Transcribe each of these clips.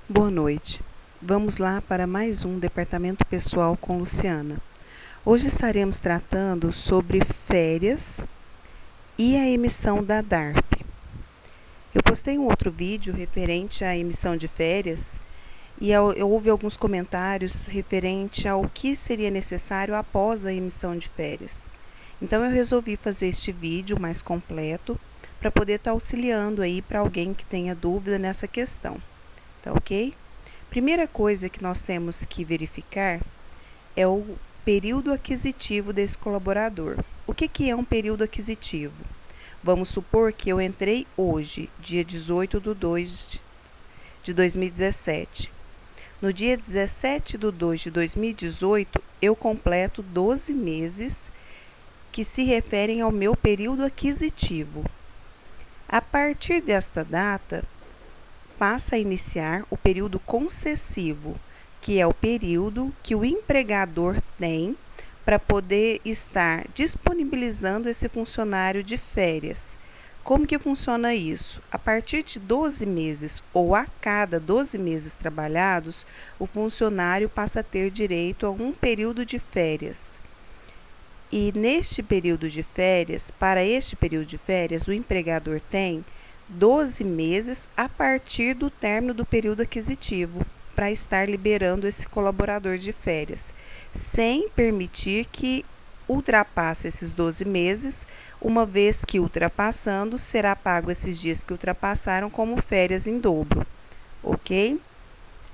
Boa noite. Vamos lá para mais um Departamento Pessoal com Luciana. Hoje estaremos tratando sobre férias e a emissão da DARF. Eu postei um outro vídeo referente à emissão de férias e houve alguns comentários referente ao que seria necessário após a emissão de férias. Então eu resolvi fazer este vídeo mais completo para poder estar auxiliando aí para alguém que tenha dúvida nessa questão. Tá ok? Primeira coisa que nós temos que verificar é o período aquisitivo desse colaborador. O que é um período aquisitivo? Vamos supor que eu entrei hoje, dia 18/2 de 2017. No dia 17/2 de 2018, eu completo 12 meses que se referem ao meu período aquisitivo. A partir desta data, passa a iniciar o período concessivo, que é o período que o empregador tem para poder estar disponibilizando esse funcionário de férias. Como que funciona isso? A partir de 12 meses ou a cada 12 meses trabalhados, o funcionário passa a ter direito a um período de férias. E neste período de férias, para este período de férias, o empregador tem 12 meses a partir do término do período aquisitivo para estar liberando esse colaborador de férias, sem permitir que ultrapasse esses 12 meses, uma vez que ultrapassando, será pago esses dias que ultrapassaram como férias em dobro, ok?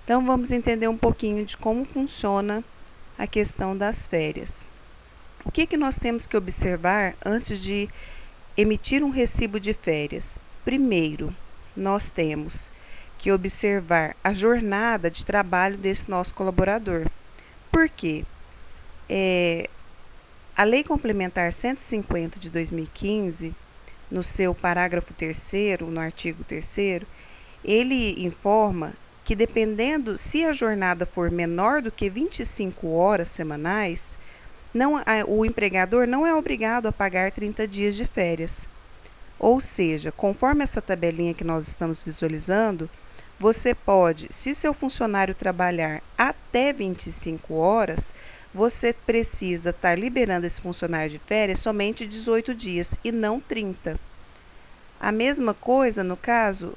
Então vamos entender um pouquinho de como funciona a questão das férias. O que nós temos que observar antes de emitir um recibo de férias? Primeiro, nós temos que observar a jornada de trabalho desse nosso colaborador. Por quê? A Lei Complementar 150 de 2015, no seu parágrafo 3º, no artigo 3º, ele informa que dependendo, se a jornada for menor do que 25 horas semanais, o empregador não é obrigado a pagar 30 dias de férias. Ou seja, conforme essa tabelinha que nós estamos visualizando, você pode, se seu funcionário trabalhar até 25 horas, você precisa estar liberando esse funcionário de férias somente 18 dias e não 30. A mesma coisa no caso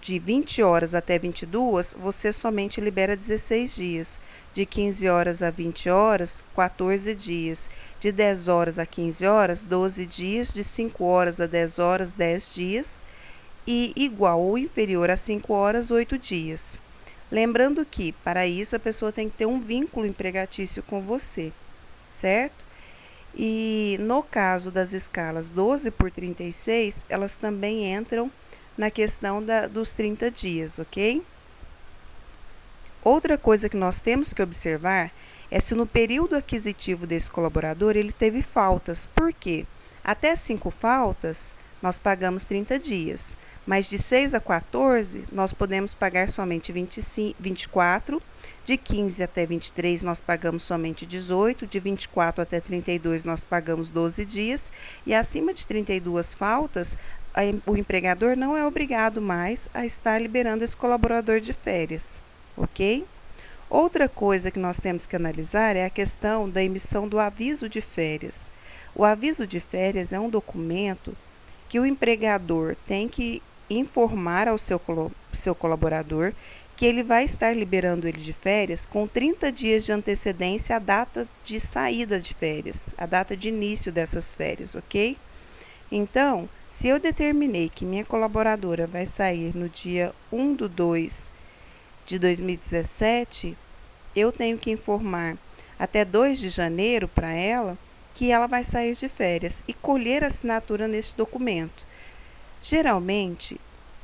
de 20 horas até 22, você somente libera 16 dias. De 15 horas a 20 horas, 14 dias. De 10 horas a 15 horas, 12 dias. De 5 horas a 10 horas, 10 dias. E igual ou inferior a 5 horas, 8 dias. Lembrando que, para isso, a pessoa tem que ter um vínculo empregatício com você, certo? E no caso das escalas 12 por 36, elas também entram na questão dos 30 dias, ok? Outra coisa que nós temos que observar é se no período aquisitivo desse colaborador ele teve faltas. Por quê? Até 5 faltas, nós pagamos 30 dias, mas de 6 a 14, nós podemos pagar somente 24, de 15 até 23, nós pagamos somente 18, de 24 até 32, nós pagamos 12 dias, e acima de 32 faltas, o empregador não é obrigado mais a estar liberando esse colaborador de férias, ok? Outra coisa que nós temos que analisar é a questão da emissão do aviso de férias. O aviso de férias é um documento que o empregador tem que informar ao seu colaborador que ele vai estar liberando ele de férias com 30 dias de antecedência à data de saída de férias, a data de início dessas férias, ok? Então, se eu determinei que minha colaboradora vai sair no dia 1/2 de 2017, eu tenho que informar até 2 de janeiro para ela que ela vai sair de férias e colher assinatura neste documento. Geralmente,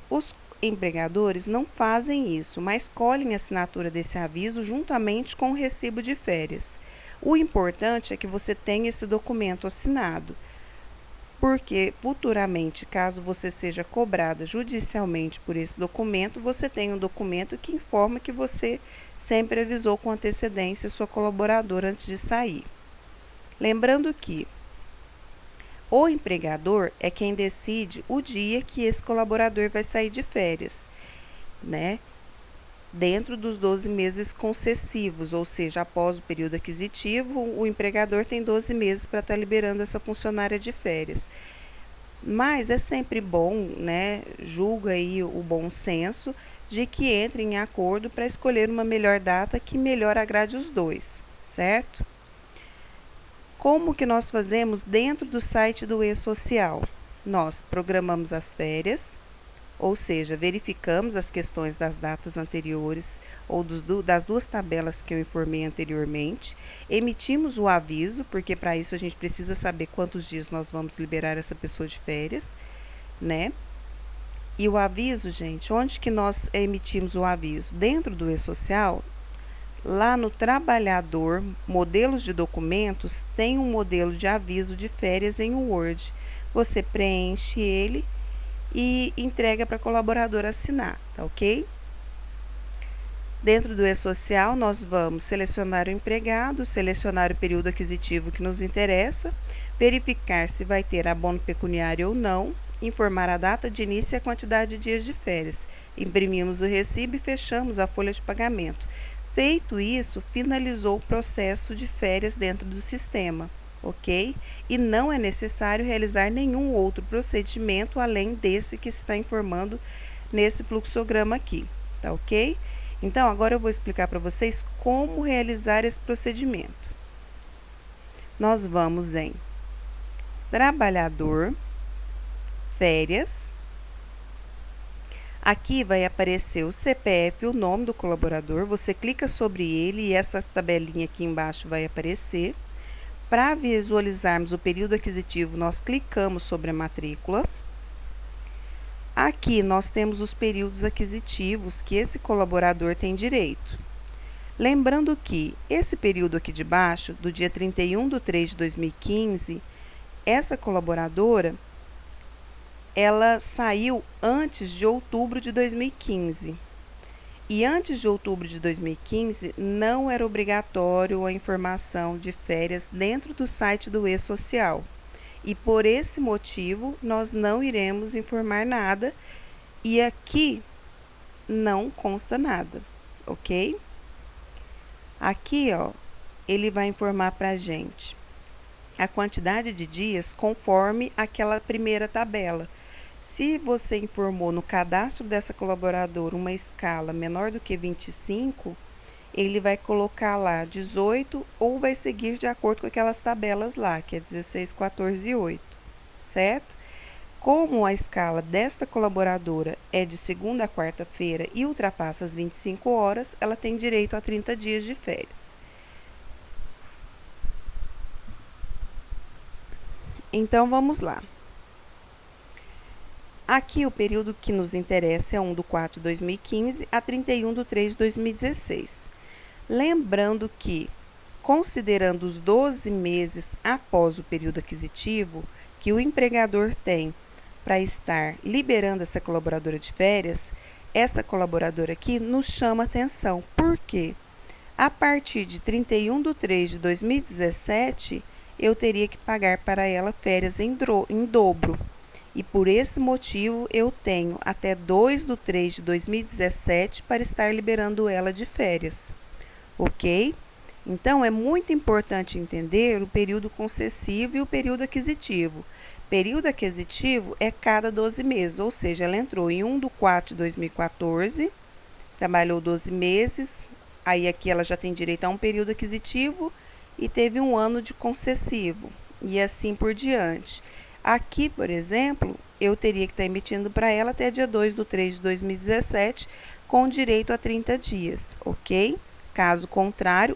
os empregadores não fazem isso, mas colhem a assinatura desse aviso juntamente com o recibo de férias. O importante é que você tenha esse documento assinado, porque futuramente, caso você seja cobrada judicialmente por esse documento, você tem um documento que informa que você sempre avisou com antecedência sua colaboradora antes de sair. Lembrando que o empregador é quem decide o dia que esse colaborador vai sair de férias, né? dentro dos 12 meses concessivos, ou seja, após o período aquisitivo, o empregador tem 12 meses para estar liberando essa funcionária de férias. Mas é sempre bom, né, julga aí o bom senso, de que entre em acordo para escolher uma melhor data que melhor agrade os dois, certo? Como que nós fazemos dentro do site do E-Social? Nós programamos as férias, ou seja, verificamos as questões das datas anteriores ou das duas tabelas que eu informei anteriormente, emitimos o aviso, porque para isso a gente precisa saber quantos dias nós vamos liberar essa pessoa de férias, né? E o aviso, gente, onde que nós emitimos o aviso? Dentro do E-Social, lá no trabalhador, modelos de documentos, tem um modelo de aviso de férias em Word. Você preenche ele e entrega para a colaboradora assinar, tá ok? Dentro do E-Social, nós vamos selecionar o empregado, selecionar o período aquisitivo que nos interessa, verificar se vai ter abono pecuniário ou não, informar a data de início e a quantidade de dias de férias. Imprimimos o recibo e fechamos a folha de pagamento. Feito isso, finalizou o processo de férias dentro do sistema, ok? E não é necessário realizar nenhum outro procedimento além desse que está informando nesse fluxograma aqui, tá ok? Então, agora eu vou explicar para vocês como realizar esse procedimento. Nós vamos em Trabalhador, Férias. Aqui vai aparecer o CPF e o nome do colaborador. Você clica sobre ele e essa tabelinha aqui embaixo vai aparecer. Para visualizarmos o período aquisitivo, nós clicamos sobre a matrícula. Aqui nós temos os períodos aquisitivos que esse colaborador tem direito. Lembrando que esse período aqui de baixo, do dia 31/3/2015, essa colaboradora, ela saiu antes de outubro de 2015. E antes de outubro de 2015, não era obrigatório a informação de férias dentro do site do E-Social. E por esse motivo, nós não iremos informar nada e aqui não consta nada, ok? Aqui, ó, ele vai informar para a gente a quantidade de dias conforme aquela primeira tabela. Se você informou no cadastro dessa colaboradora uma escala menor do que 25, ele vai colocar lá 18 ou vai seguir de acordo com aquelas tabelas lá, que é 16, 14 e 8, certo? Como a escala desta colaboradora é de segunda a quarta-feira e ultrapassa as 25 horas, ela tem direito a 30 dias de férias. Então, vamos lá. Aqui o período que nos interessa é 1/4/2015 a 31/3/2016. Lembrando que, considerando os 12 meses após o período aquisitivo que o empregador tem para estar liberando essa colaboradora de férias, essa colaboradora aqui nos chama atenção. Por quê? A partir de 31/3/2017, eu teria que pagar para ela férias em dobro. E por esse motivo, eu tenho até 2/3/2017 para estar liberando ela de férias, ok? Então, é muito importante entender o período concessivo e o período aquisitivo. Período aquisitivo é cada 12 meses, ou seja, ela entrou em 1/4/2014, trabalhou 12 meses, aí aqui ela já tem direito a um período aquisitivo e teve um ano de concessivo, e assim por diante. Aqui, por exemplo, eu teria que estar emitindo para ela até dia 2/3/2017, com direito a 30 dias, ok? Caso contrário,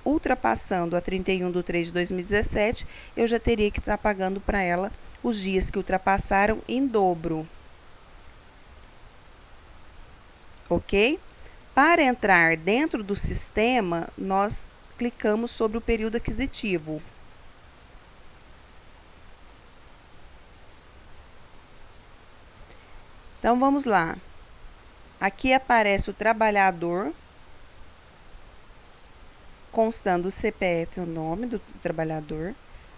ultrapassando a 31/3/2017, eu já teria que estar pagando para ela os dias que ultrapassaram em dobro, ok? Para entrar dentro do sistema, nós clicamos sobre o período aquisitivo. Então, vamos lá. Aqui aparece o trabalhador, constando o CPF e o nome do trabalhador.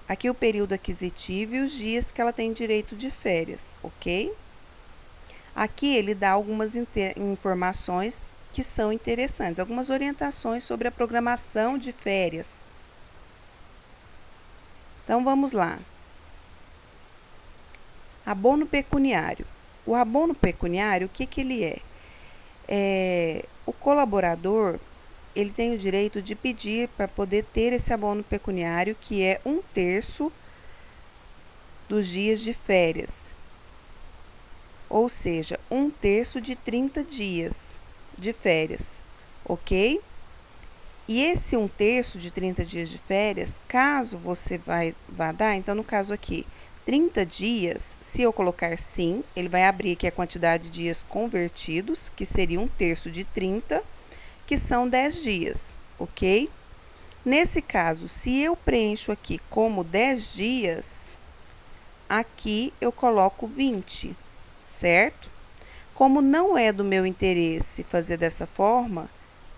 Aqui o período aquisitivo e os dias que ela tem direito de férias, ok? Aqui ele dá algumas informações que são interessantes, algumas orientações sobre a programação de férias. Então, vamos lá. Abono pecuniário. O abono pecuniário, o que ele é? O colaborador, ele tem o direito de pedir para poder ter esse abono pecuniário, que é 1/3 dos dias de férias. Ou seja, 1/3 de 30 dias de férias, ok? E esse 1/3 de 30 dias de férias, caso você vá dar, então no caso aqui, 30 dias, se eu colocar sim, ele vai abrir aqui a quantidade de dias convertidos, que seria 1/3 de 30, que são 10 dias, ok? Nesse caso, se eu preencho aqui como 10 dias, aqui eu coloco 20, certo? Como não é do meu interesse fazer dessa forma,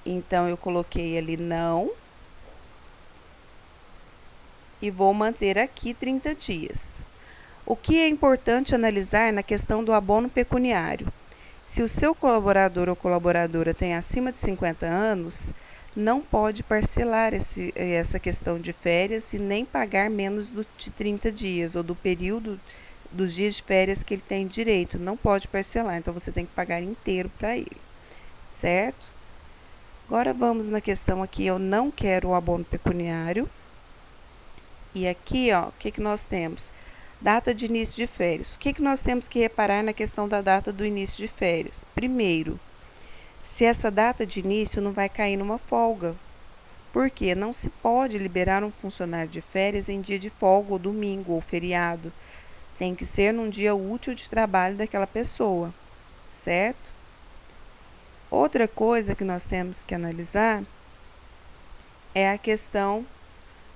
então eu coloquei ali não e vou manter aqui 30 dias. O que é importante analisar na questão do abono pecuniário? Se o seu colaborador ou colaboradora tem acima de 50 anos, não pode parcelar essa questão de férias e nem pagar menos de 30 dias ou do período dos dias de férias que ele tem direito. Não pode parcelar, então você tem que pagar inteiro para ele, certo? Agora vamos na questão aqui, eu não quero o abono pecuniário. E aqui, ó, o que nós temos? Data de início de férias. O que nós temos que reparar na questão da data do início de férias? Primeiro, se essa data de início não vai cair numa folga. Porque não se pode liberar um funcionário de férias em dia de folga, ou domingo, ou feriado. Tem que ser num dia útil de trabalho daquela pessoa, certo? Outra coisa que nós temos que analisar é a questão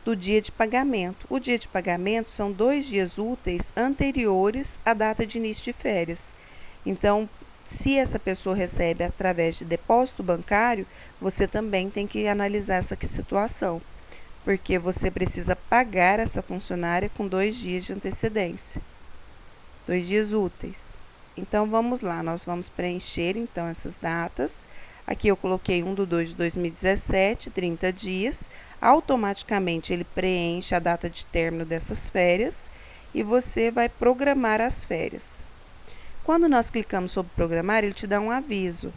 do dia de pagamento. O dia de pagamento são 2 dias úteis anteriores à data de início de férias. Então, se essa pessoa recebe através de depósito bancário, você também tem que analisar essa situação, porque você precisa pagar essa funcionária com 2 dias de antecedência, 2 dias úteis. Então, vamos lá, nós vamos preencher, então, essas datas. Aqui eu coloquei 1/2/2017, 30 dias. Automaticamente, ele preenche a data de término dessas férias e você vai programar as férias. Quando nós clicamos sobre programar, ele te dá um aviso.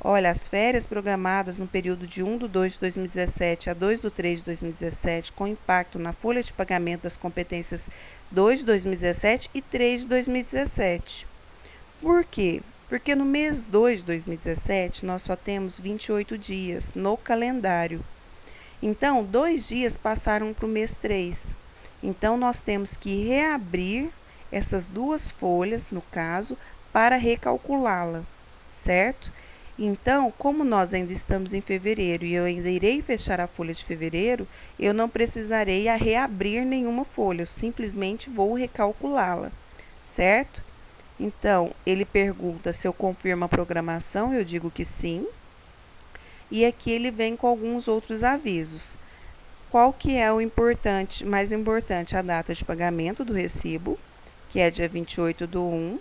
Olha, as férias programadas no período de 1/2/2017 a 2/3/2017, com impacto na folha de pagamento das competências 2/2017 e 3/2017. Por quê? Porque no mês 2 de 2017, nós só temos 28 dias no calendário. Então, 2 dias passaram para o mês 3. Então, nós temos que reabrir essas 2 folhas, no caso, para recalculá-la, certo? Então, como nós ainda estamos em fevereiro e eu ainda irei fechar a folha de fevereiro, eu não precisarei reabrir nenhuma folha, eu simplesmente vou recalculá-la, certo? Então, ele pergunta se eu confirmo a programação, eu digo que sim. E aqui ele vem com alguns outros avisos. Qual que é o importante, mais importante? A data de pagamento do recibo, que é dia 28/1.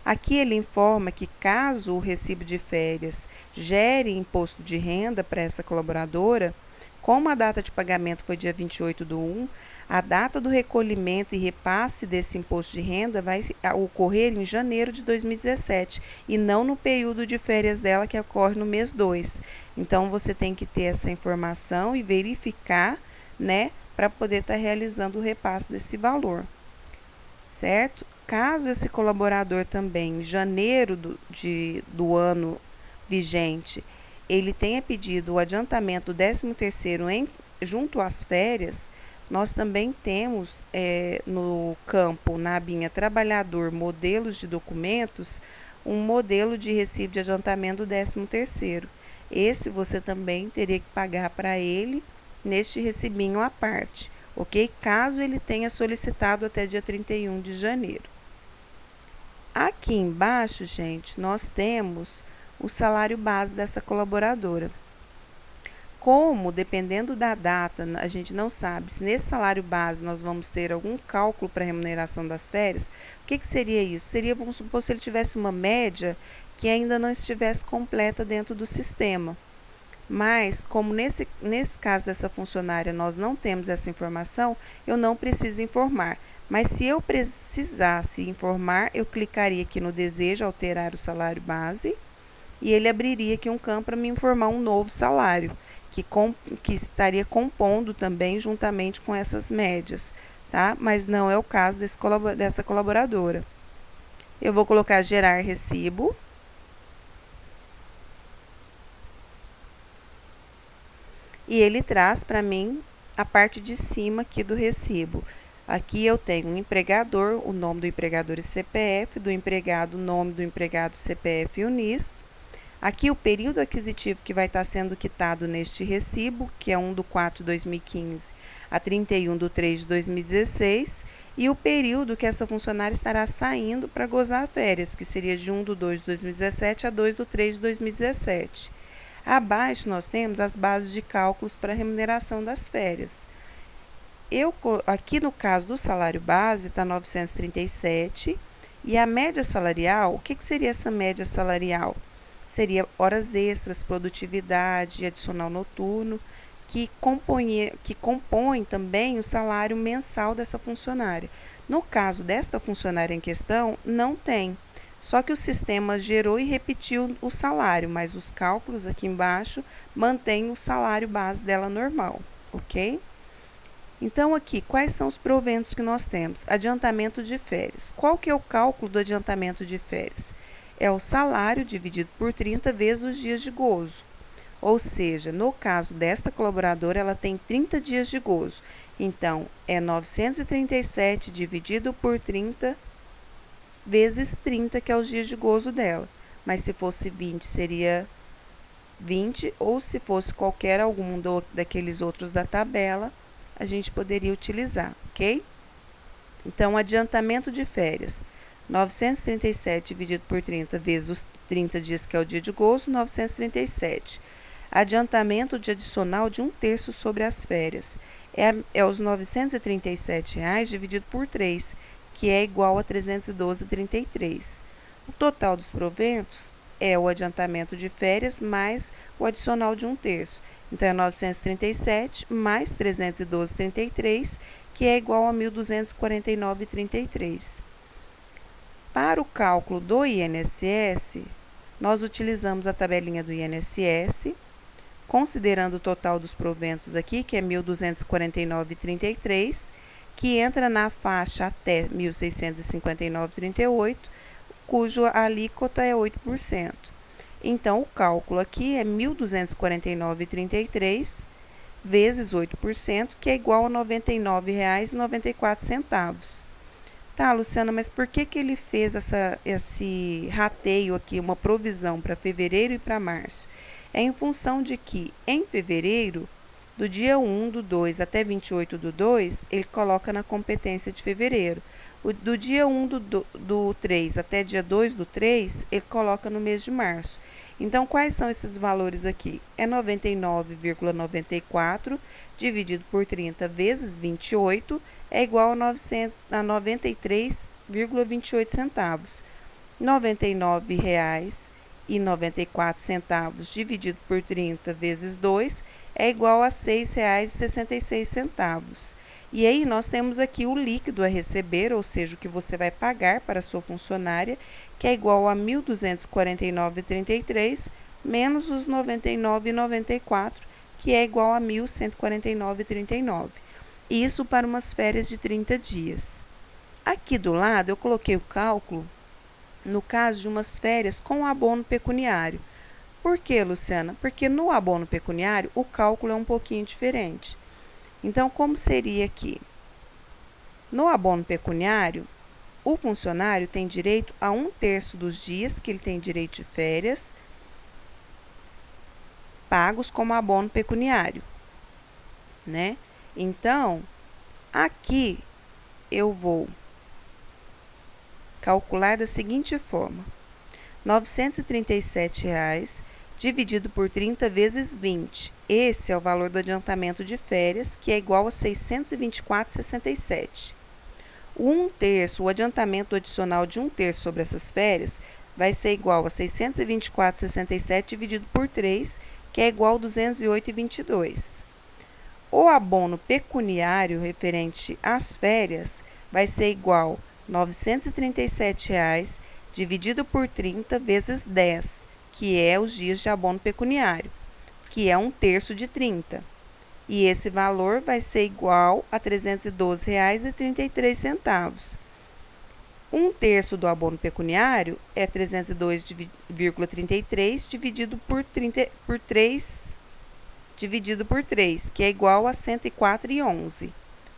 Aqui ele informa que caso o recibo de férias gere imposto de renda para essa colaboradora, como a data de pagamento foi dia 28/1, a data do recolhimento e repasse desse imposto de renda vai ocorrer em janeiro de 2017 e não no período de férias dela, que ocorre no mês 2. Então, você tem que ter essa informação e verificar, né, para poder estar realizando o repasse desse valor, certo? Caso esse colaborador também, em janeiro do ano vigente, ele tenha pedido o adiantamento do 13º junto às férias, nós também temos no campo, na abinha Trabalhador, Modelos de Documentos, um modelo de recibo de adiantamento do 13º. Esse você também teria que pagar para ele neste recibinho à parte, ok? Caso ele tenha solicitado até dia 31 de janeiro. Aqui embaixo, gente, nós temos o salário base dessa colaboradora. Como, dependendo da data, a gente não sabe se nesse salário base nós vamos ter algum cálculo para remuneração das férias, o que seria isso? Seria, vamos supor, se ele tivesse uma média que ainda não estivesse completa dentro do sistema. Mas, como nesse caso dessa funcionária nós não temos essa informação, eu não preciso informar. Mas se eu precisasse informar, eu clicaria aqui no desejo alterar o salário base e ele abriria aqui um campo para me informar um novo salário, que estaria compondo também juntamente com essas médias, tá? Mas não é o caso dessa colaboradora. Eu vou colocar gerar recibo. E ele traz para mim a parte de cima aqui do recibo. Aqui eu tenho o empregador, o nome do empregador e CPF, do empregado, o nome do empregado, CPF e UNIS. Aqui o período aquisitivo que vai estar sendo quitado neste recibo, que é 1/4 de 2015 a 31/3 de 2016, e o período que essa funcionária estará saindo para gozar férias, que seria de 1/2 de 2017 a 2/3 de 2017. Abaixo nós temos as bases de cálculos para remuneração das férias. Aqui no caso do salário base está 937 e a média salarial, o que seria essa média salarial? Seria horas extras, produtividade, adicional noturno, que compõe também o salário mensal dessa funcionária. No caso desta funcionária em questão, não tem. Só que o sistema gerou e repetiu o salário, mas os cálculos aqui embaixo mantêm o salário base dela normal, ok? Então, aqui, quais são os proventos que nós temos? Adiantamento de férias. Qual que é o cálculo do adiantamento de férias? É o salário dividido por 30 vezes os dias de gozo. Ou seja, no caso desta colaboradora, ela tem 30 dias de gozo. Então, é 937 dividido por 30 vezes 30, que é os dias de gozo dela. Mas se fosse 20, seria 20, ou se fosse algum daqueles outros da tabela, a gente poderia utilizar, ok? Então, adiantamento de férias. 937 dividido por 30 vezes os 30 dias, que é o dia de gozo, 937. Adiantamento de adicional de 1/3 sobre as férias. É os R$ 937 dividido por 3, que é igual a 312,33. O total dos proventos é o adiantamento de férias mais o adicional de 1/3. Então, é 937 mais 312,33, que é igual a 1.249,33. Para o cálculo do INSS, nós utilizamos a tabelinha do INSS, considerando o total dos proventos aqui, que é 1.249,33, que entra na faixa até 1.659,38, cuja alíquota é 8%. Então, o cálculo aqui é 1.249,33 vezes 8%, que é igual a R$ 99,94. Tá, Luciana, mas por que ele fez esse rateio aqui, uma provisão para fevereiro e para março? É em função de que, em fevereiro, do dia 1/2 até 28/2, ele coloca na competência de fevereiro. Do dia 1/3 até dia 2/3, ele coloca no mês de março. Então, quais são esses valores aqui? É 99,94 dividido por 30 vezes 28 é igual a 93,28 centavos. R$ 99,94 dividido por 30 vezes 2 é igual a R$ 6,66. E aí, nós temos aqui o líquido a receber, ou seja, o que você vai pagar para a sua funcionária, que é igual a R$ 1.249,33 menos os R$ 99,94, que é igual a R$ 1.149,39. Isso para umas férias de 30 dias. Aqui do lado, eu coloquei o cálculo no caso de umas férias com abono pecuniário. Por quê, Luciana? Porque no abono pecuniário, o cálculo é um pouquinho diferente. Então, como seria aqui? No abono pecuniário, o funcionário tem direito a 1/3 dos dias que ele tem direito de férias, pagos como abono pecuniário, né? Então, aqui eu vou calcular da seguinte forma: R$ 937 dividido por 30 vezes 20. Esse é o valor do adiantamento de férias, que é igual a R$ 624,67. O adiantamento adicional de 1/3 sobre essas férias vai ser igual a 624,67 dividido por 3, que é igual a 208,22. O abono pecuniário referente às férias vai ser igual a R$ 937,00 dividido por 30 vezes 10, que é os dias de abono pecuniário, que é 1/3 de 30. E esse valor vai ser igual a R$ 312,33. 1/3 do abono pecuniário é 302,33 dividido por 3, que é igual a 104,11,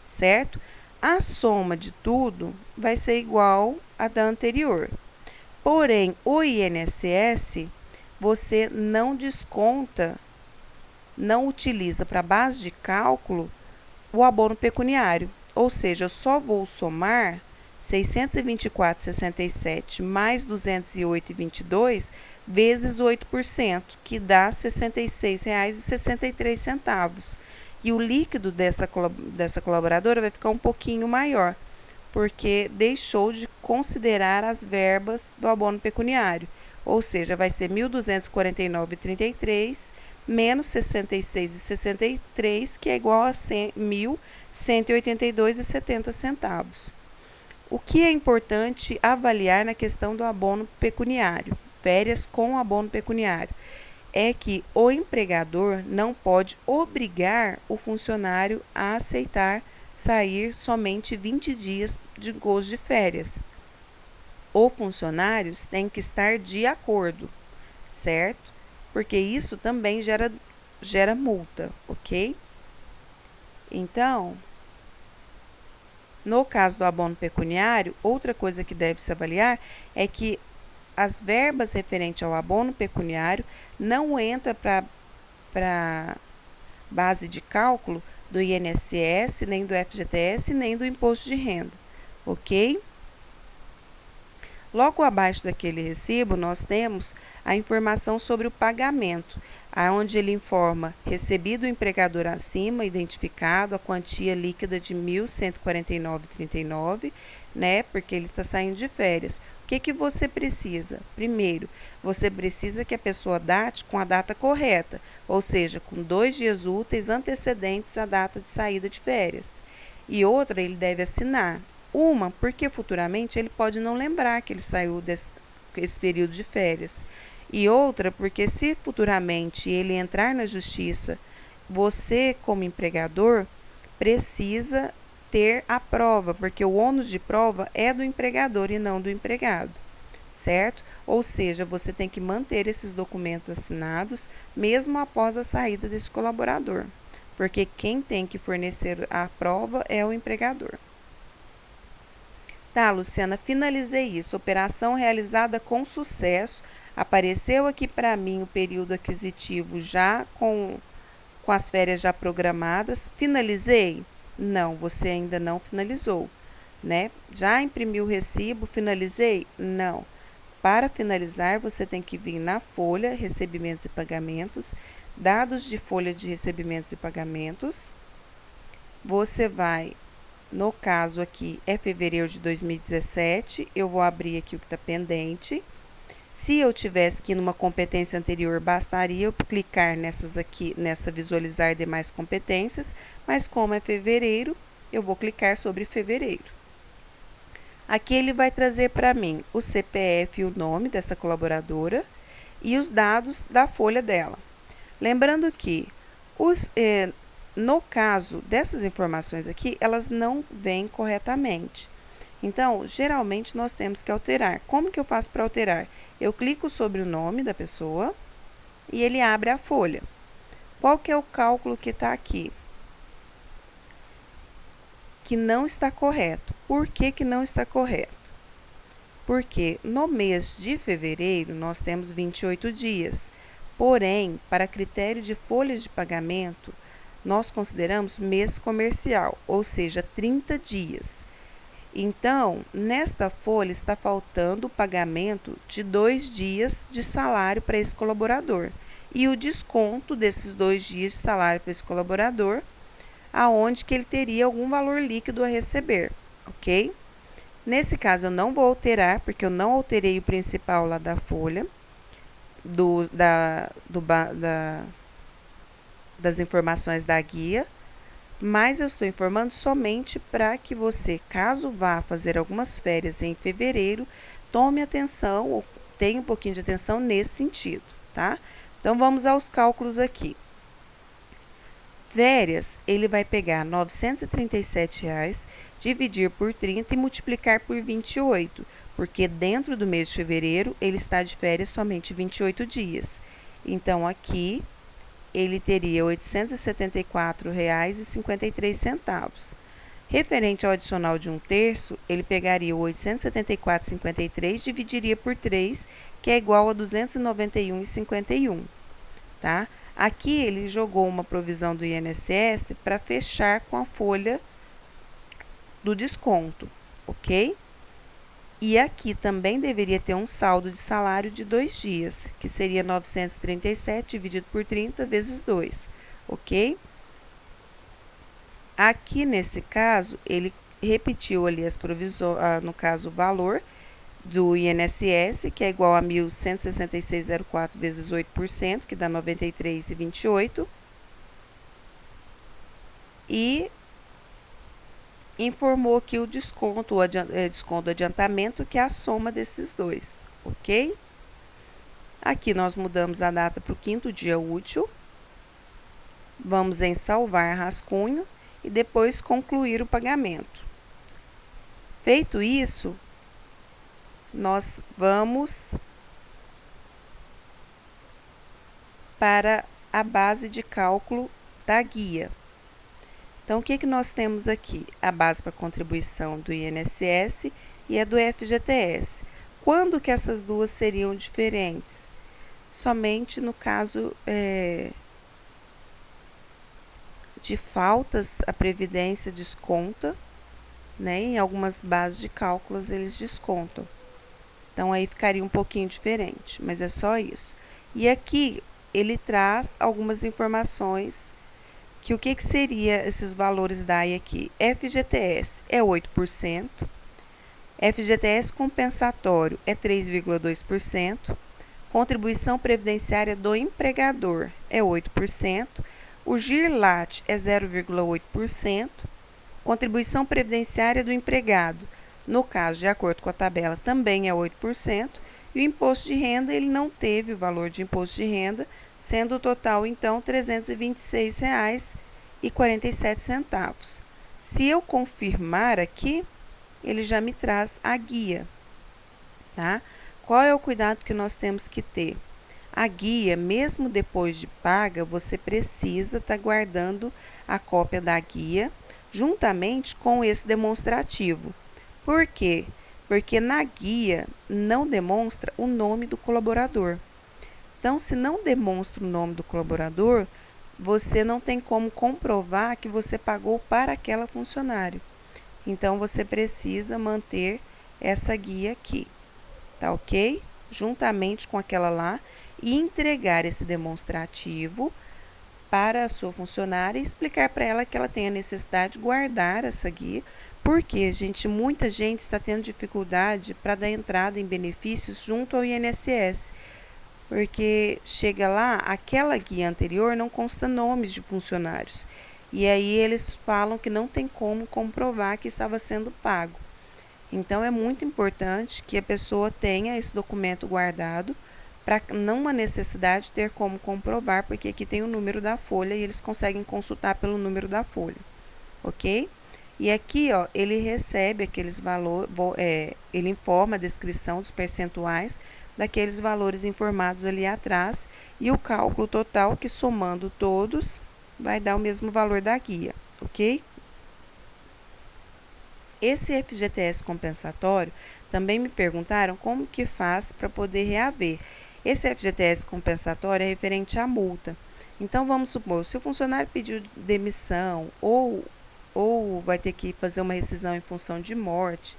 certo? A soma de tudo vai ser igual à da anterior. Porém, o INSS, você não desconta, não utiliza para base de cálculo o abono pecuniário. Ou seja, eu só vou somar 624,67 mais 208,22 vezes 8%, que dá R$ 66,63. E o líquido dessa colaboradora vai ficar um pouquinho maior, porque deixou de considerar as verbas do abono pecuniário. Ou seja, vai ser 1.249,33 menos 66,63, que é igual a 1.182,70. O que é importante avaliar na questão do abono pecuniário, férias com abono pecuniário, é que o empregador não pode obrigar o funcionário a aceitar sair somente 20 dias de gozo de férias. Os funcionários têm que estar de acordo, certo? Porque isso também gera multa, ok? Então, no caso do abono pecuniário, outra coisa que deve se avaliar é que as verbas referentes ao abono pecuniário não entram para base de cálculo do INSS, nem do FGTS, nem do imposto de renda, ok? Logo abaixo daquele recibo, nós temos a informação sobre o pagamento, onde ele informa recebido o empregador acima, identificado, a quantia líquida de R$ 1.149,39, né, porque ele está saindo de férias. O que você precisa? Primeiro, você precisa que a pessoa date com a data correta, ou seja, com 2 dias úteis antecedentes à data de saída de férias. E outra, ele deve assinar. Uma, porque futuramente ele pode não lembrar que ele saiu desse período de férias. E outra, porque se futuramente ele entrar na justiça, você, como empregador, precisa ter a prova, porque o ônus de prova é do empregador e não do empregado, certo? Ou seja, você tem que manter esses documentos assinados mesmo após a saída desse colaborador, porque quem tem que fornecer a prova é o empregador. Tá, Luciana, finalizei isso. Operação realizada com sucesso. Apareceu aqui para mim o período aquisitivo já com as férias já programadas. Finalizei? Não, você ainda não finalizou, né? Já imprimiu o recibo? Finalizei? Não. Para finalizar, você tem que vir na folha Recebimentos e Pagamentos, dados de folha de recebimentos e pagamentos. Você vai, no caso aqui é fevereiro de 2017, eu vou abrir aqui o que está pendente. Se eu tivesse que ir numa competência anterior, bastaria eu clicar nessas aqui, nessa visualizar demais competências, mas como é fevereiro, eu vou clicar sobre fevereiro. Aqui ele vai trazer para mim o CPF e o nome dessa colaboradora e os dados da folha dela. Lembrando que no caso dessas informações aqui, elas não vêm corretamente. Então, geralmente nós temos que alterar. Como que eu faço para alterar? Eu clico sobre o nome da pessoa e ele abre a folha. Qual que é o cálculo que está aqui? Que não está correto. Por que não está correto? Porque no mês de fevereiro nós temos 28 dias. Porém, para critério de folhas de pagamento, nós consideramos mês comercial, ou seja, 30 dias. Então, nesta folha está faltando o pagamento de 2 dias de salário para esse colaborador e o desconto desses 2 dias de salário para esse colaborador, aonde que ele teria algum valor líquido a receber, ok? Nesse caso, eu não vou alterar, porque eu não alterei o principal lá da folha, das informações da guia, mas eu estou informando somente para que você, caso vá fazer algumas férias em fevereiro, tome atenção, ou tenha um pouquinho de atenção nesse sentido, tá? Então, vamos aos cálculos aqui. Férias, ele vai pegar R$ 937,00, dividir por 30 e multiplicar por 28, porque dentro do mês de fevereiro ele está de férias somente 28 dias. Então, aqui ele teria R$ 874,53. Referente ao adicional de 1/3, ele pegaria o 874,53 e dividiria por 3, que é igual a 291,51, tá? Aqui ele jogou uma provisão do INSS para fechar com a folha do desconto, ok? E aqui também deveria ter um saldo de salário de 2 dias, que seria 937 dividido por 30 vezes 2, ok? Aqui nesse caso, ele repetiu ali as provisões, no caso o valor do INSS, que é igual a 1.166,04 vezes 8%, que dá 93,28. E informou que o desconto, desconto do adiantamento, que é a soma desses dois, ok? Aqui nós mudamos a data para o 5º dia útil. Vamos em salvar rascunho e depois concluir o pagamento. Feito isso, nós vamos para a base de cálculo da guia. Então, o que nós temos aqui? A base para contribuição do INSS e a do FGTS. Quando que essas duas seriam diferentes? Somente no caso de faltas, a Previdência desconta, né? Em algumas bases de cálculos eles descontam. Então, aí ficaria um pouquinho diferente, mas é só isso. E aqui ele traz algumas informações que o que seria esses valores DAI aqui? FGTS é 8%, FGTS compensatório é 3,2%, contribuição previdenciária do empregador é 8%, o GIRLAT é 0,8%, contribuição previdenciária do empregado, no caso, de acordo com a tabela, também é 8%, e o imposto de renda, ele não teve o valor de imposto de renda, sendo o total, então, R$ 326,47. Se eu confirmar aqui, ele já me traz a guia, tá? Qual é o cuidado que nós temos que ter? A guia, mesmo depois de paga, você precisa estar guardando a cópia da guia, juntamente com esse demonstrativo. Por quê? Porque na guia não demonstra o nome do colaborador. Então, se não demonstra o nome do colaborador, você não tem como comprovar que você pagou para aquela funcionária. Então, você precisa manter essa guia aqui, tá ok? Juntamente com aquela lá, e entregar esse demonstrativo para a sua funcionária e explicar para ela que ela tem a necessidade de guardar essa guia, porque, muita gente está tendo dificuldade para dar entrada em benefícios junto ao INSS, porque chega lá, aquela guia anterior não consta nomes de funcionários, e aí eles falam que não tem como comprovar que estava sendo pago. Então, é muito importante que a pessoa tenha esse documento guardado, para não há necessidade de ter como comprovar, porque aqui tem o número da folha e eles conseguem consultar pelo número da folha, ok? E aqui, ó, ele recebe aqueles valores, ele informa a descrição dos percentuais daqueles valores informados ali atrás e o cálculo total, que somando todos, vai dar o mesmo valor da guia, ok? Esse FGTS compensatório, também me perguntaram como que faz para poder reaver. Esse FGTS compensatório é referente à multa. Então, vamos supor, se o funcionário pediu demissão ou vai ter que fazer uma rescisão em função de morte,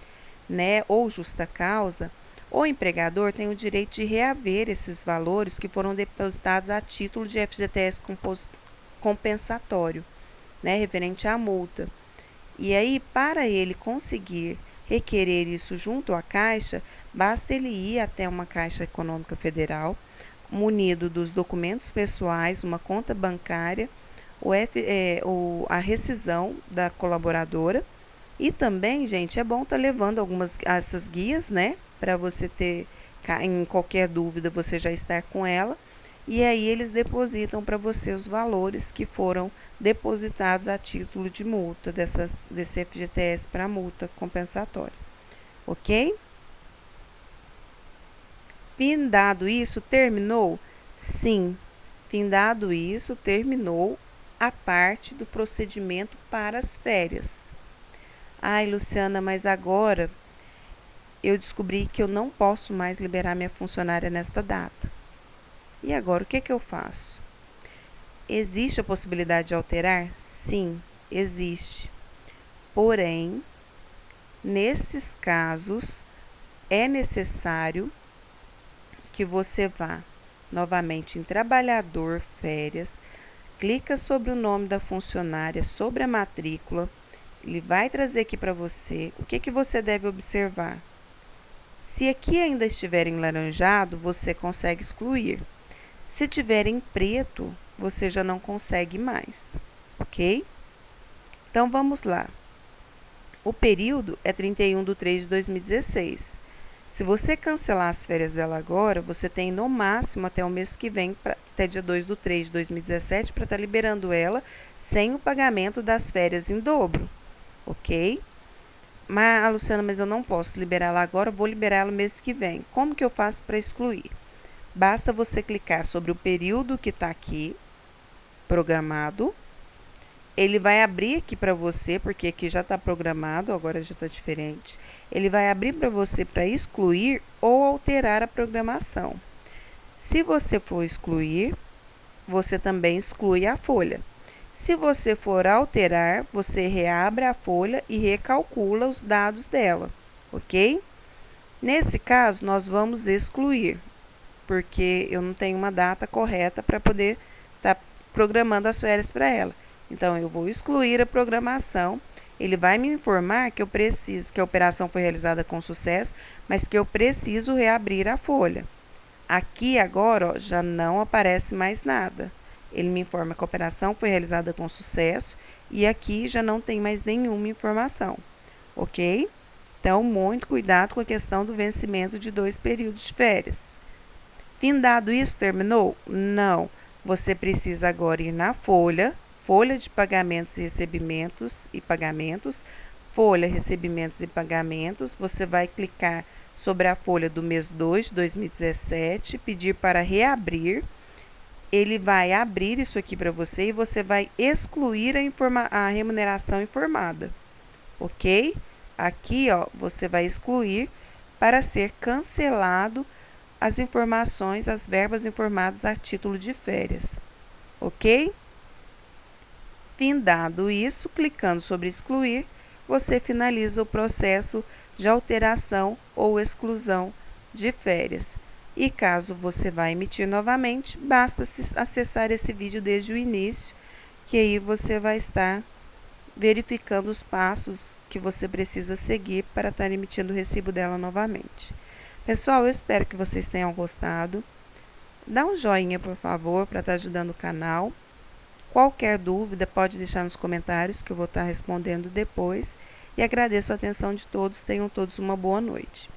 né, ou justa causa, o empregador tem o direito de reaver esses valores que foram depositados a título de FGTS compensatório, né, referente à multa. E aí, para ele conseguir requerer isso junto à Caixa, basta ele ir até uma Caixa Econômica Federal, munido dos documentos pessoais, uma conta bancária, a rescisão da colaboradora. E também, gente, é bom estar levando essas guias, né? Para você ter, em qualquer dúvida, você já estar com ela. E aí eles depositam para você os valores que foram depositados a título de multa desse FGTS para multa compensatória. Ok? Findado isso, terminou? Sim, findado isso, terminou a parte do procedimento para as férias. Ai, Luciana, mas agora eu descobri que eu não posso mais liberar minha funcionária nesta data. E agora, o que eu faço? Existe a possibilidade de alterar? Sim, existe. Porém, nesses casos, é necessário que você vá novamente em Trabalhador Férias, clica sobre o nome da funcionária, sobre a matrícula, ele vai trazer aqui para você o que você deve observar. Se aqui ainda estiver em laranjado, você consegue excluir. Se tiver em preto, você já não consegue mais, ok? Então, vamos lá. O período é 31/3/2016. Se você cancelar as férias dela agora, você tem no máximo até o mês que vem, até dia 2/3/2017, para estar liberando ela sem o pagamento das férias em dobro, ok? Mas, Luciana, mas eu não posso liberar ela agora, vou liberar ela no mês que vem. Como que eu faço para excluir? Basta você clicar sobre o período que está aqui, programado. Ele vai abrir aqui para você, porque aqui já está programado, agora já está diferente. Ele vai abrir para você para excluir ou alterar a programação. Se você for excluir, você também exclui a folha. Se você for alterar, você reabre a folha e recalcula os dados dela, ok? Nesse caso, nós vamos excluir, porque eu não tenho uma data correta para poder estar programando as férias para ela. Então, eu vou excluir a programação. Ele vai me informar que eu preciso, que a operação foi realizada com sucesso, mas que eu preciso reabrir a folha. Aqui agora, ó, já não aparece mais nada. Ele me informa que a operação foi realizada com sucesso e aqui já não tem mais nenhuma informação, ok? Então, muito cuidado com a questão do vencimento de 2 períodos de férias. Findado isso, terminou? Não. Você precisa agora ir na folha de pagamentos e recebimentos e pagamentos, folha, recebimentos e pagamentos. Você vai clicar sobre a folha do mês 2 de 2017, pedir para reabrir. Ele vai abrir isso aqui para você e você vai excluir a remuneração informada, ok? Aqui, ó, você vai excluir para ser cancelado as informações, as verbas informadas a título de férias, ok? Findado isso, clicando sobre excluir, você finaliza o processo de alteração ou exclusão de férias. E caso você vá emitir novamente, basta acessar esse vídeo desde o início, que aí você vai estar verificando os passos que você precisa seguir para estar emitindo o recibo dela novamente. Pessoal, eu espero que vocês tenham gostado. Dá um joinha, por favor, para estar ajudando o canal. Qualquer dúvida, pode deixar nos comentários, que eu vou estar respondendo depois. E agradeço a atenção de todos. Tenham todos uma boa noite.